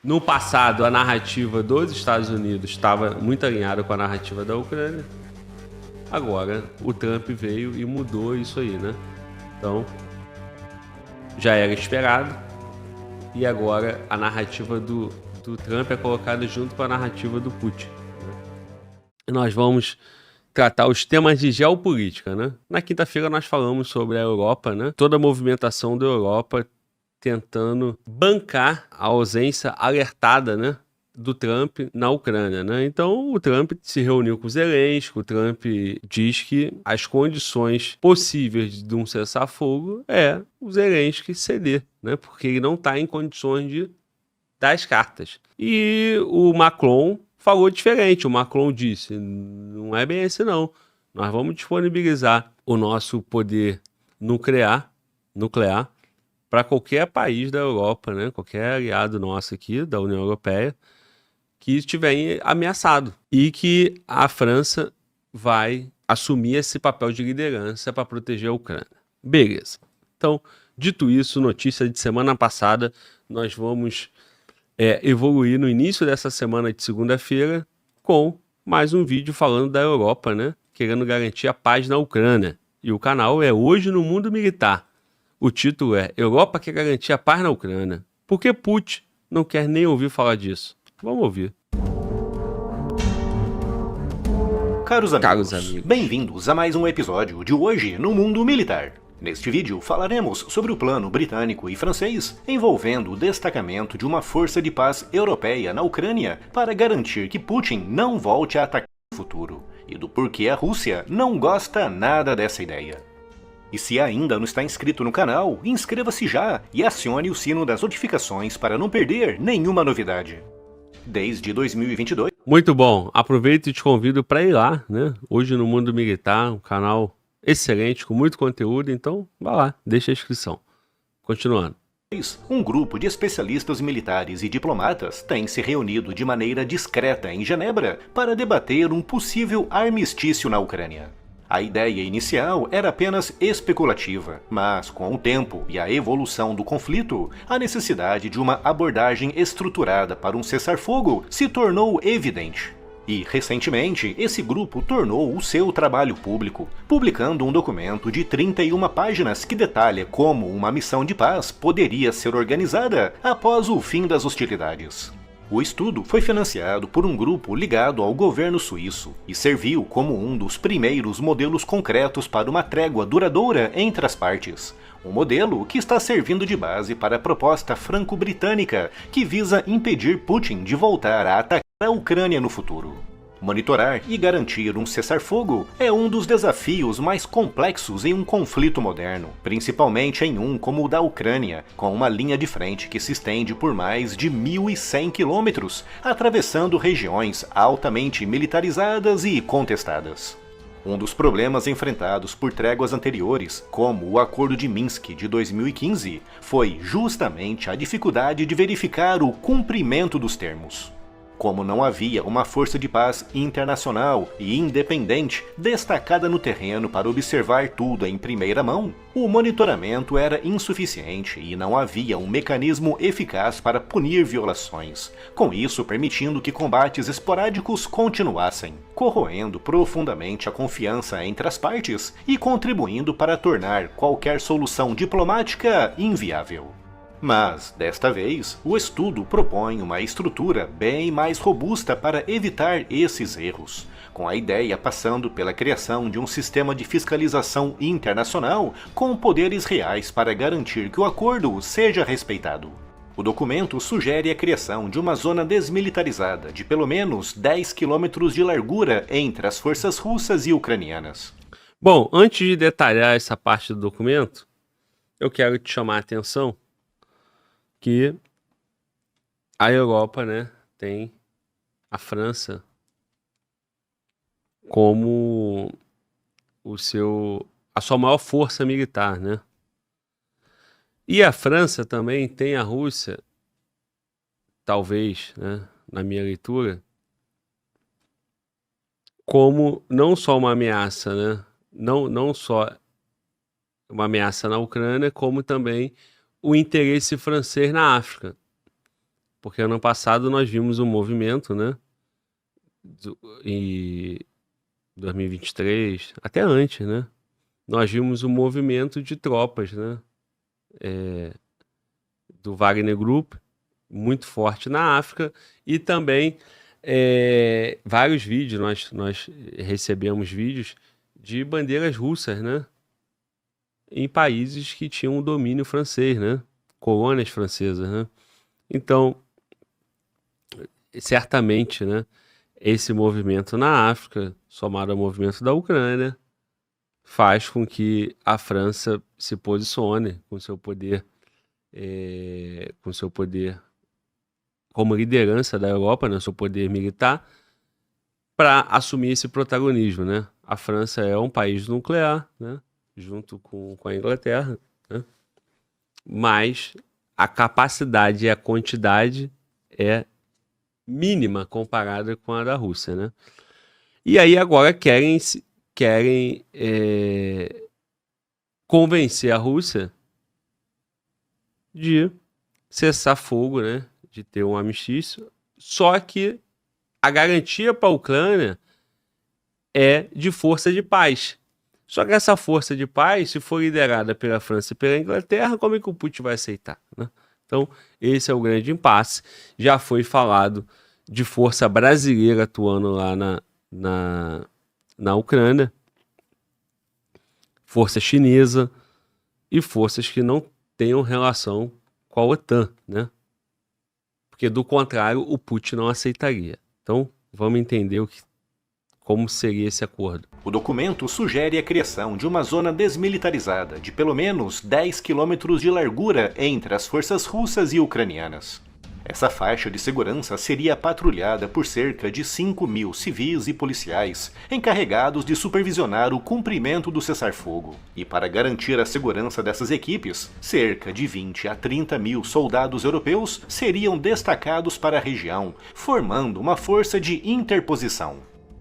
No passado, a narrativa dos Estados Unidos estava muito alinhada com a narrativa da Ucrânia. Agora, o Trump veio e mudou isso aí, né? Então, já era esperado. E agora, a narrativa do Trump é colocada junto com a narrativa do Putin. Né? E nós vamos tratar os temas de geopolítica, né? Na quinta-feira nós falamos sobre a Europa, né? Toda a movimentação da Europa tentando bancar a ausência alertada, né, do Trump na Ucrânia, né? Então o Trump se reuniu com o Zelensky, o Trump diz que as condições possíveis de um cessar-fogo é o Zelensky ceder, né? Porque ele não está em condições de dar as cartas. E o Macron falou diferente, o Macron disse, não é bem assim não, nós vamos disponibilizar o nosso poder nuclear para qualquer país da Europa, né? Qualquer aliado nosso aqui da União Europeia que estiver ameaçado. E que a França vai assumir esse papel de liderança para proteger a Ucrânia. Beleza. Então, dito isso, notícia de semana passada, nós vamos evoluir no início dessa semana de segunda-feira com mais um vídeo falando da Europa, né? Querendo garantir a paz na Ucrânia. E o canal é Hoje no Mundo Militar. O título é Europa quer garantir a paz na Ucrânia. Por que Putin não quer nem ouvir falar disso? Vamos ouvir. Caros amigos, bem-vindos a mais um episódio de Hoje no Mundo Militar. Neste vídeo falaremos sobre o plano britânico e francês envolvendo o destacamento de uma força de paz europeia na Ucrânia para garantir que Putin não volte a atacar no futuro, e do porquê a Rússia não gosta nada dessa ideia. E se ainda não está inscrito no canal, inscreva-se já e acione o sino das notificações para não perder nenhuma novidade. Desde 2022... Muito bom, aproveito e te convido para ir lá, né? Hoje no Mundo Militar, um canal excelente, com muito conteúdo, então vá lá, deixa a inscrição. Continuando. Um grupo de especialistas militares e diplomatas tem se reunido de maneira discreta em Genebra para debater um possível armistício na Ucrânia. A ideia inicial era apenas especulativa, mas com o tempo e a evolução do conflito, a necessidade de uma abordagem estruturada para um cessar-fogo se tornou evidente. E, recentemente, esse grupo tornou o seu trabalho público, publicando um documento de 31 páginas que detalha como uma missão de paz poderia ser organizada após o fim das hostilidades. O estudo foi financiado por um grupo ligado ao governo suíço e serviu como um dos primeiros modelos concretos para uma trégua duradoura entre as partes. Um modelo que está servindo de base para a proposta franco-britânica que visa impedir Putin de voltar a atacar a Ucrânia no futuro. Monitorar e garantir um cessar-fogo é um dos desafios mais complexos em um conflito moderno, principalmente em um como o da Ucrânia, com uma linha de frente que se estende por mais de 1.100 quilômetros, atravessando regiões altamente militarizadas e contestadas. Um dos problemas enfrentados por tréguas anteriores, como o Acordo de Minsk de 2015, foi justamente a dificuldade de verificar o cumprimento dos termos. Como não havia uma força de paz internacional e independente destacada no terreno para observar tudo em primeira mão, o monitoramento era insuficiente e não havia um mecanismo eficaz para punir violações, com isso permitindo que combates esporádicos continuassem, corroendo profundamente a confiança entre as partes e contribuindo para tornar qualquer solução diplomática inviável. Mas, desta vez, o estudo propõe uma estrutura bem mais robusta para evitar esses erros, com a ideia passando pela criação de um sistema de fiscalização internacional com poderes reais para garantir que o acordo seja respeitado. O documento sugere a criação de uma zona desmilitarizada de pelo menos 10 quilômetros de largura entre as forças russas e ucranianas. Bom, antes de detalhar essa parte do documento, eu quero te chamar a atenção que a Europa, né, tem a França como a sua maior força militar, né? E a França também tem a Rússia, talvez, né, na minha leitura, como não só uma ameaça, né? Não só uma ameaça na Ucrânia, como também o interesse francês na África. Porque ano passado nós vimos um movimento, né? Em 2023, até antes, né? Nós vimos um movimento de tropas, né? Do Wagner Group, muito forte na África, e também vários vídeos, nós recebemos vídeos de bandeiras russas, né? Em países que tinham um domínio francês, né? Colônias francesas, né? Então, certamente, né? Esse movimento na África, somado ao movimento da Ucrânia, faz com que a França se posicione com seu poder, como liderança da Europa, né, seu poder militar, para assumir esse protagonismo, né? A França é um país nuclear, né, junto com a Inglaterra, né? Mas a capacidade e a quantidade é mínima comparada com a da Rússia, né? E aí agora querem convencer a Rússia de cessar fogo, né? De ter um armistício. Só que a garantia para a Ucrânia é de força de paz. Só que essa força de paz, se for liderada pela França e pela Inglaterra, como é que o Putin vai aceitar, né? Então, esse é o grande impasse. Já foi falado de força brasileira atuando lá na Ucrânia, força chinesa e forças que não tenham relação com a OTAN, né? Porque, do contrário, o Putin não aceitaria. Então, vamos entender como seria esse acordo. O documento sugere a criação de uma zona desmilitarizada de pelo menos 10 quilômetros de largura entre as forças russas e ucranianas. Essa faixa de segurança seria patrulhada por cerca de 5.000 civis e policiais, encarregados de supervisionar o cumprimento do cessar-fogo. E para garantir a segurança dessas equipes, cerca de 20 a 30 mil soldados europeus seriam destacados para a região, formando uma força de interposição.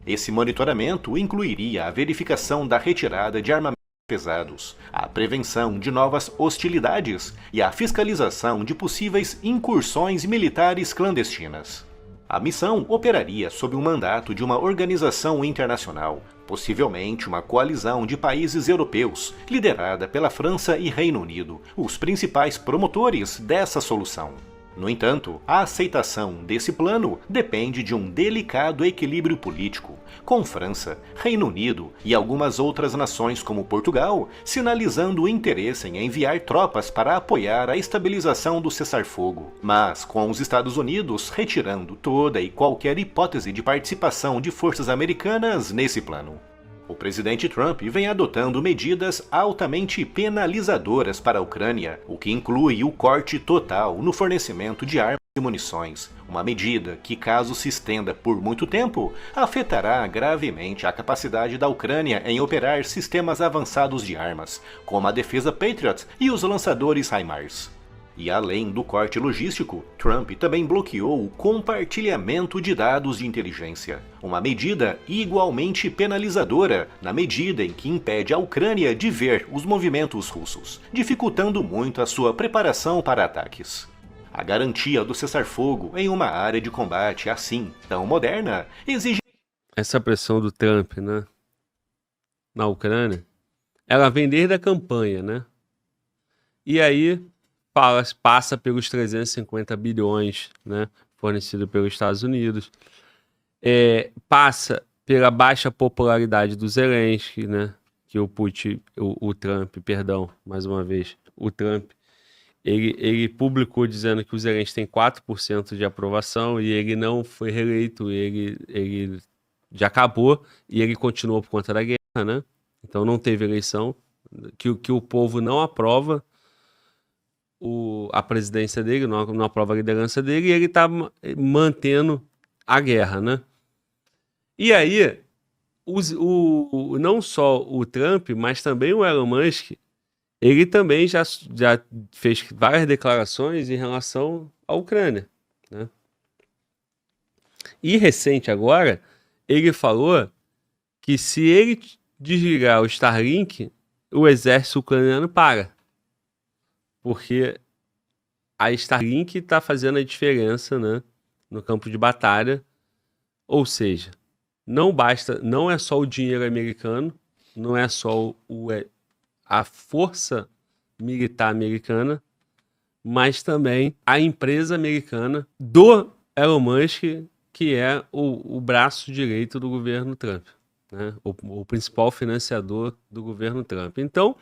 Esse monitoramento incluiria a verificação da retirada de armamentos pesados, a prevenção de novas hostilidades e a fiscalização de possíveis incursões militares clandestinas. A missão operaria sob o mandato de uma organização internacional, possivelmente uma coalizão de países europeus, liderada pela França e Reino Unido, os principais promotores dessa solução. No entanto, a aceitação desse plano depende de um delicado equilíbrio político, com França, Reino Unido e algumas outras nações como Portugal sinalizando o interesse em enviar tropas para apoiar a estabilização do cessar-fogo, mas com os Estados Unidos retirando toda e qualquer hipótese de participação de forças americanas nesse plano. O presidente Trump vem adotando medidas altamente penalizadoras para a Ucrânia, o que inclui o corte total no fornecimento de armas e munições, uma medida que, caso se estenda por muito tempo, afetará gravemente a capacidade da Ucrânia em operar sistemas avançados de armas, como a defesa Patriot e os lançadores HIMARS. E além do corte logístico, Trump também bloqueou o compartilhamento de dados de inteligência, uma medida igualmente penalizadora na medida em que impede a Ucrânia de ver os movimentos russos, dificultando muito a sua preparação para ataques. A garantia do cessar-fogo em uma área de combate assim, tão moderna, exige... Essa pressão do Trump, né, na Ucrânia, ela vem desde a campanha, né? E aí passa pelos 350 bilhões, né, fornecido pelos Estados Unidos, passa pela baixa popularidade do Zelensky, né, que o Trump, mais uma vez, o Trump, ele publicou dizendo que o Zelensky tem 4% de aprovação e ele não foi reeleito, ele já acabou e ele continuou por conta da guerra, né, então não teve eleição, que o povo não aprova a presidência dele, não aprova a liderança dele, e ele está mantendo a guerra, né? E aí, não só o Trump, mas também o Elon Musk, ele também já fez várias declarações em relação à Ucrânia, né? E recente agora, ele falou que se ele desligar o Starlink, o exército ucraniano para. Porque a Starlink está fazendo a diferença, né, no campo de batalha. Ou seja, não é só o dinheiro americano, não é só a força militar americana, mas também a empresa americana do Elon Musk, que é o braço direito do governo Trump, né? O principal financiador do governo Trump. Então,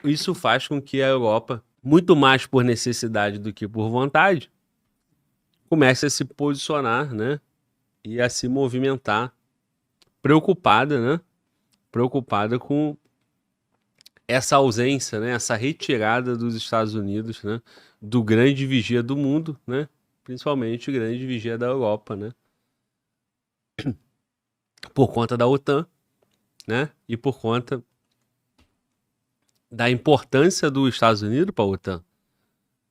isso faz com que a Europa, muito mais por necessidade do que por vontade, comece a se posicionar, né? E a se movimentar preocupada, né? Preocupada com essa ausência, né? Essa retirada dos Estados Unidos, né? Do grande vigia do mundo, né? Principalmente o grande vigia da Europa, né? Por conta da OTAN, né? E por conta da importância dos Estados Unidos para a OTAN.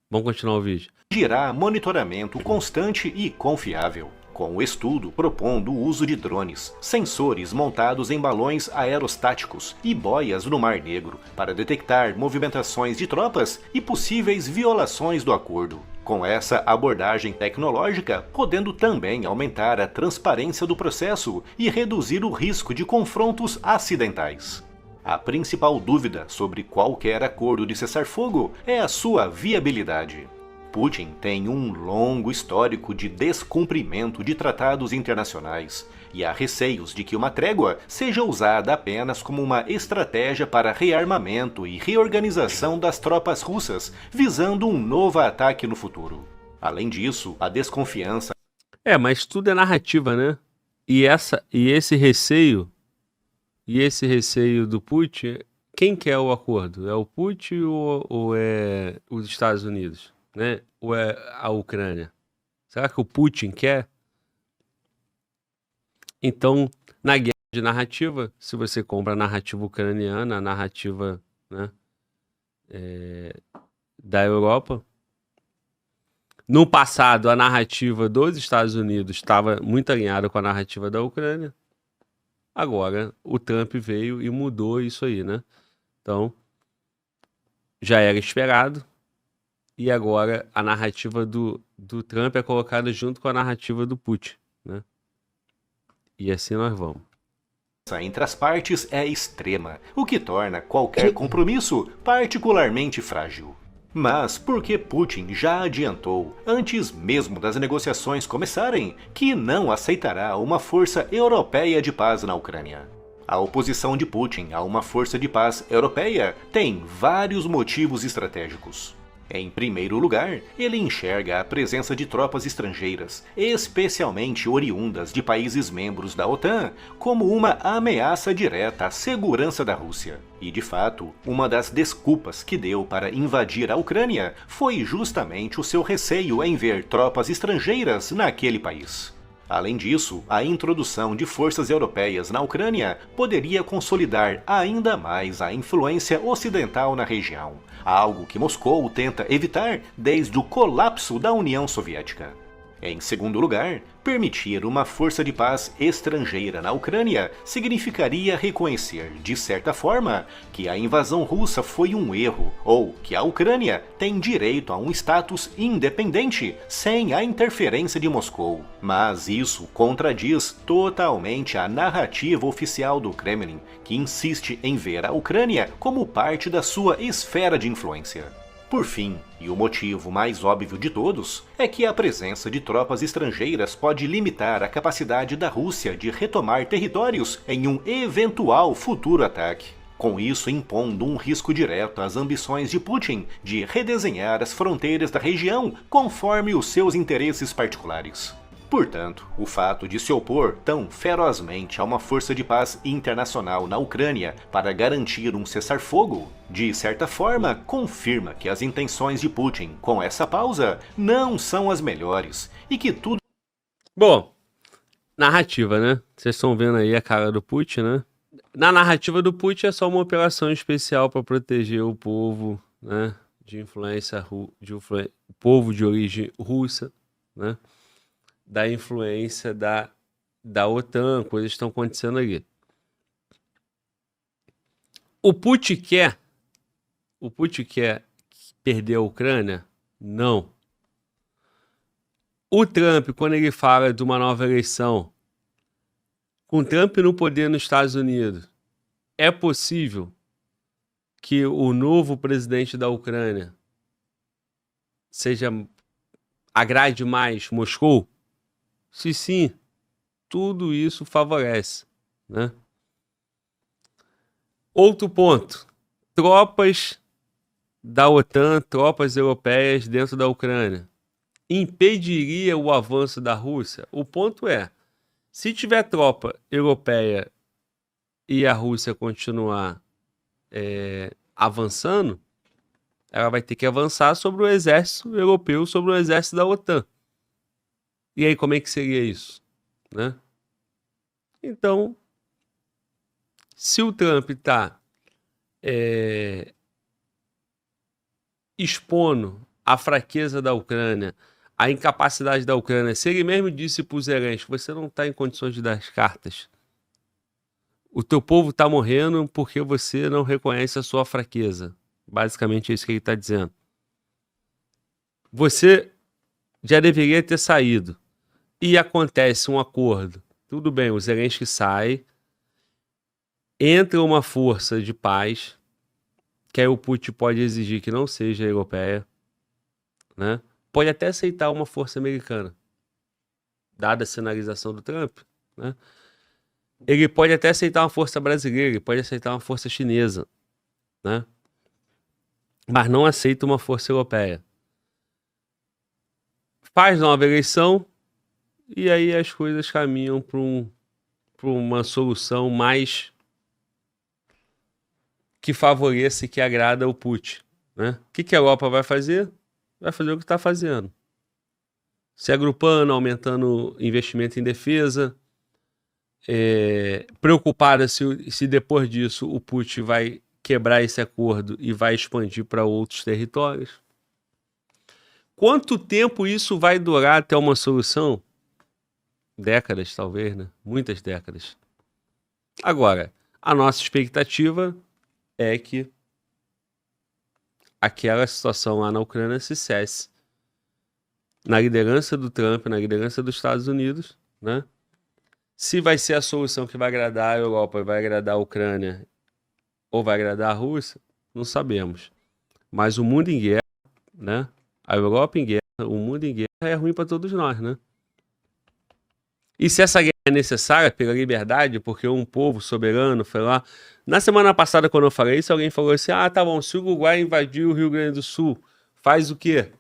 Vamos continuar o vídeo. Exigirá monitoramento constante e confiável, com o estudo propondo o uso de drones, sensores montados em balões aerostáticos e boias no Mar Negro para detectar movimentações de tropas e possíveis violações do acordo. Com essa abordagem tecnológica, podendo também aumentar a transparência do processo e reduzir o risco de confrontos acidentais. A principal dúvida sobre qualquer acordo de cessar-fogo é a sua viabilidade. Putin tem um longo histórico de descumprimento de tratados internacionais, e há receios de que uma trégua seja usada apenas como uma estratégia para rearmamento e reorganização das tropas russas, visando um novo ataque no futuro. Além disso, a desconfiança... Mas tudo é narrativa, né? E esse receio do Putin, quem quer o acordo? É o Putin ou é os Estados Unidos? Né? Ou é a Ucrânia? Será que o Putin quer? Então, na guerra de narrativa, se você compra a narrativa ucraniana, a narrativa, né, da Europa, no passado a narrativa dos Estados Unidos estava muito alinhada com a narrativa da Ucrânia. Agora o Trump veio e mudou isso aí, né? Então, já era esperado. E agora a narrativa do Trump é colocada junto com a narrativa do Putin, né? E assim nós vamos. Entre as partes é extrema, o que torna qualquer compromisso particularmente frágil. Mas por que Putin já adiantou, antes mesmo das negociações começarem, que não aceitará uma força europeia de paz na Ucrânia? A oposição de Putin a uma força de paz europeia tem vários motivos estratégicos. Em primeiro lugar, ele enxerga a presença de tropas estrangeiras, especialmente oriundas de países membros da OTAN, como uma ameaça direta à segurança da Rússia. E, de fato, uma das desculpas que deu para invadir a Ucrânia foi justamente o seu receio em ver tropas estrangeiras naquele país. Além disso, a introdução de forças europeias na Ucrânia poderia consolidar ainda mais a influência ocidental na região, algo que Moscou tenta evitar desde o colapso da União Soviética. Em segundo lugar, permitir uma força de paz estrangeira na Ucrânia significaria reconhecer, de certa forma, que a invasão russa foi um erro, ou que a Ucrânia tem direito a um status independente sem a interferência de Moscou. Mas isso contradiz totalmente a narrativa oficial do Kremlin, que insiste em ver a Ucrânia como parte da sua esfera de influência. Por fim, e o motivo mais óbvio de todos, é que a presença de tropas estrangeiras pode limitar a capacidade da Rússia de retomar territórios em um eventual futuro ataque. Com isso impondo um risco direto às ambições de Putin de redesenhar as fronteiras da região conforme os seus interesses particulares. Portanto, o fato de se opor tão ferozmente a uma força de paz internacional na Ucrânia para garantir um cessar-fogo, de certa forma, confirma que as intenções de Putin com essa pausa não são as melhores e que tudo... Bom, narrativa, né? Vocês estão vendo aí a cara do Putin, né? Na narrativa do Putin é só uma operação especial para proteger o povo, né? De influência, povo de origem russa, né? Da influência da OTAN, coisas estão acontecendo ali. O Putin quer perder a Ucrânia? Não. O Trump, quando ele fala de uma nova eleição, com Trump no poder nos Estados Unidos, é possível que o novo presidente da Ucrânia agrade mais Moscou? Se sim, tudo isso favorece, né? Outro ponto, tropas da OTAN, tropas europeias dentro da Ucrânia, impediria o avanço da Rússia? O ponto é, se tiver tropa europeia e a Rússia continuar avançando, ela vai ter que avançar sobre o exército europeu, sobre o exército da OTAN. E aí, como é que seria isso, né? Então, se o Trump está expondo a fraqueza da Ucrânia, a incapacidade da Ucrânia, se ele mesmo disse para o Zelensky, você não está em condições de dar as cartas. O teu povo está morrendo porque você não reconhece a sua fraqueza. Basicamente é isso que ele está dizendo. Você já deveria ter saído. E acontece um acordo. Tudo bem, o Zelensky sai, entra uma força de paz, que aí o Putin pode exigir que não seja europeia, né? Pode até aceitar uma força americana, dada a sinalização do Trump, né? Ele pode até aceitar uma força brasileira, ele pode aceitar uma força chinesa, né? Mas não aceita uma força europeia. Faz nova eleição e aí as coisas caminham para uma solução mais que favoreça e que agrada o Putin, né? O que a Europa vai fazer? Vai fazer o que está fazendo. Se agrupando, aumentando investimento em defesa, preocupada se depois disso o Putin vai quebrar esse acordo e vai expandir para outros territórios. Quanto tempo isso vai durar até uma solução? Décadas, talvez, né? Muitas décadas. Agora, a nossa expectativa é que aquela situação lá na Ucrânia se cesse. Na liderança do Trump, na liderança dos Estados Unidos, né? Se vai ser a solução que vai agradar a Europa, vai agradar a Ucrânia ou vai agradar a Rússia, não sabemos. Mas o mundo em guerra, né? A Europa em guerra, o mundo em guerra é ruim para todos nós, né? E se essa guerra é necessária pela liberdade, porque um povo soberano foi lá... Na semana passada, quando eu falei isso, alguém falou assim, tá bom, se o Uruguai invadiu o Rio Grande do Sul, faz o quê?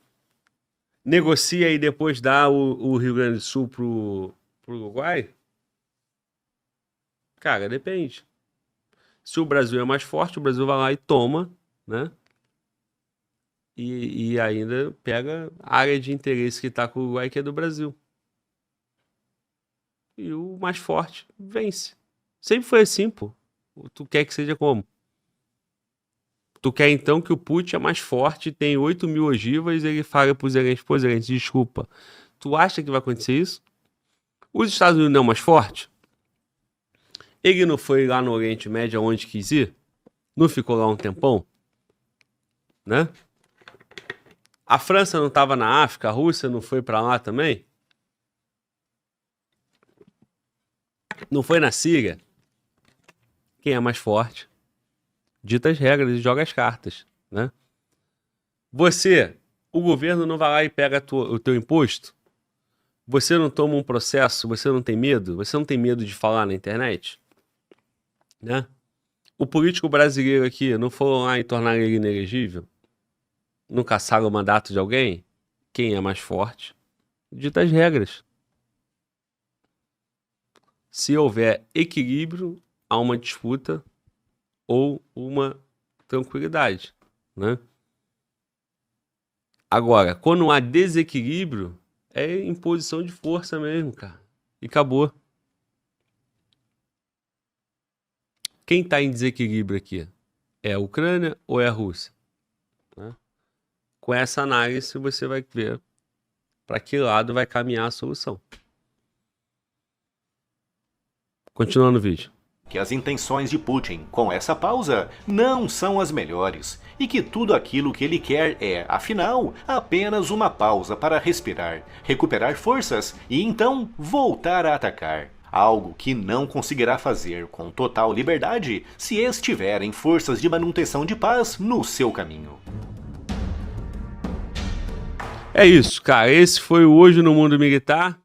Negocia e depois dá o Rio Grande do Sul pro Uruguai? Cara, depende. Se o Brasil é mais forte, o Brasil vai lá e toma, né? E ainda pega a área de interesse que tá com o Uruguai, que é do Brasil. E o mais forte vence. Sempre foi assim, pô. Tu quer que seja como? Tu quer então que o Putin é mais forte, tem 8.000 ogivas, e ele fala pro Zelensky, pô, Zelensky, desculpa. Tu acha que vai acontecer isso? Os Estados Unidos não é mais forte? Ele não foi lá no Oriente Médio onde quis ir? Não ficou lá um tempão? Né? A França não estava na África? A Rússia não foi para lá também? Não foi na Síria? Quem é mais forte dita as regras e joga as cartas, né? O governo não vai lá e pega o teu imposto? Você não toma um processo? Você não tem medo? Você não tem medo de falar na internet? Né? O político brasileiro aqui não foram lá e tornar ele inelegível? Não caçaram o mandato de alguém? Quem é mais forte dita as regras. Se houver equilíbrio, há uma disputa ou uma tranquilidade, né? Agora, quando há desequilíbrio, é imposição de força mesmo, cara. E acabou. Quem está em desequilíbrio aqui? É a Ucrânia ou é a Rússia? Né? Com essa análise, você vai ver para que lado vai caminhar a solução. Continuando o vídeo. que as intenções de Putin com essa pausa não são as melhores e que tudo aquilo que ele quer é, afinal, apenas uma pausa para respirar, recuperar forças e então voltar a atacar. Algo que não conseguirá fazer com total liberdade se estiverem forças de manutenção de paz no seu caminho. É isso, cara. Esse foi o Hoje no Mundo Militar.